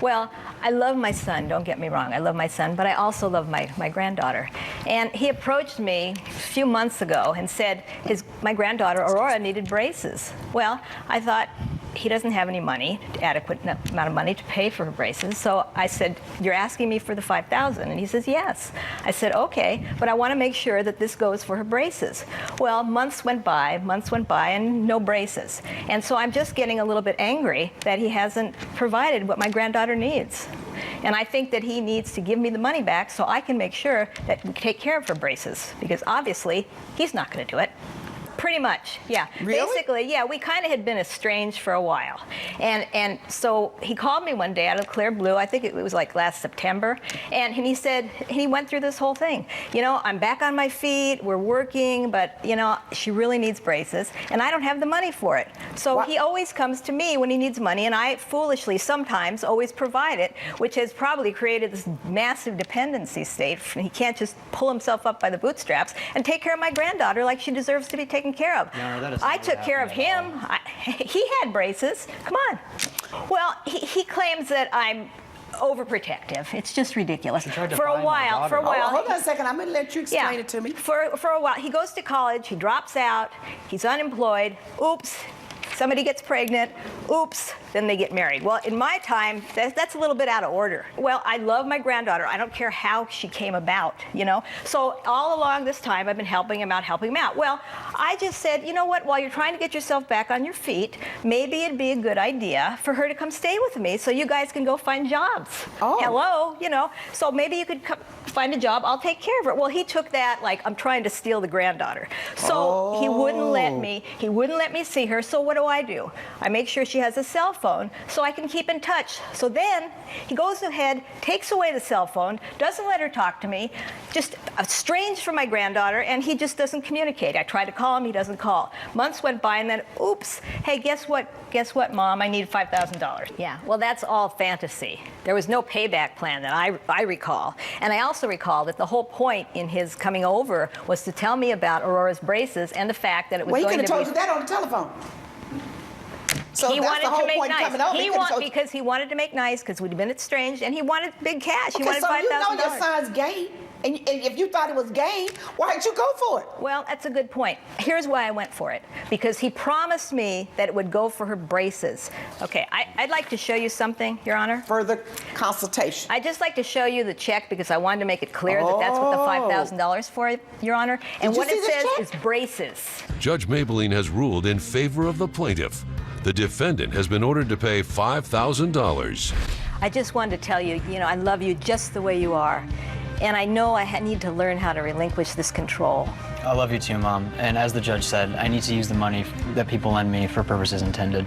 Well, I love my son, don't get me wrong. I love my son, but I also love my granddaughter. And he approached me a few months ago and said my granddaughter, Aurora, needed braces. Well, I thought, he doesn't have any money, adequate amount of money to pay for her braces. So I said, you're asking me for the $5,000? And he says, yes. I said, okay, but I want to make sure that this goes for her braces. Well, months went by, and no braces. And so I'm just getting a little bit angry that he hasn't provided what my granddaughter needs. And I think that he needs to give me the money back so I can make sure that we take care of her braces, because obviously he's not going to do it. Pretty much, yeah. Really? Basically, yeah, we kind of had been estranged for a while. And so he called me one day out of clear blue, I think it was like last September, and he said, he went through this whole thing. You know, I'm back on my feet, we're working, but, you know, she really needs braces, and I don't have the money for it. So What? he always comes to me when he needs money, and I foolishly sometimes always provide it, which has probably created this massive dependency state. He can't just pull himself up by the bootstraps and take care of my granddaughter like she deserves to be taken care of. No, that is I not took what care of happened him. He had braces. Come on. Well, he claims that I'm overprotective. It's just ridiculous. tried to For a buy my while, daughter. Hold on a second. I'm going to let you explain it to me. For a while, he goes to college, he drops out, he's unemployed. Oops. Somebody gets pregnant, oops, then they get married. Well, in my time, that's a little bit out of order. Well, I love my granddaughter. I don't care how she came about, you know? So all along this time, I've been helping him out. Well, I just said, you know what, while you're trying to get yourself back on your feet, maybe it'd be a good idea for her to come stay with me so you guys can go find jobs. Oh. Hello, you know? So maybe you could come find a job, I'll take care of her. Well, he took that like I'm trying to steal the granddaughter. So he wouldn't let me see her. So what do? I make sure she has a cell phone so I can keep in touch. So then he goes ahead, takes away the cell phone, doesn't let her talk to me, just estranged from my granddaughter, and he just doesn't communicate. I try to call him, he doesn't call. Months went by, and then, oops, hey, guess what? Guess what, Mom? I need $5,000. Yeah, well, that's all fantasy. There was no payback plan that I recall. And I also recall that the whole point in his coming over was to tell me about Aurora's braces and the fact that it was Well, he going could to have be... told you that on the telephone. So He that's wanted the whole to make point nice. coming over. Because he wanted to make nice, because we'd been estranged, and he wanted big cash. He Okay, wanted so $5,000. you know your son's game, and if you thought it was game, why didn't you go for it? Well, that's a good point. Here's why I went for it. Because he promised me that it would go for her braces. Okay, I'd like to show you something, Your Honor. Further consultation. I'd just like to show you the check because I wanted to make it clear that that's what the $5,000 for, Your Honor. And Did you what it see the says check? is braces. Judge Mablean has ruled in favor of the plaintiff. The defendant has been ordered to pay $5,000. I just wanted to tell you, I love you just the way you are. And I know I need to learn how to relinquish this control. I love you too, Mom. And as the judge said, I need to use the money that people lend me for purposes intended.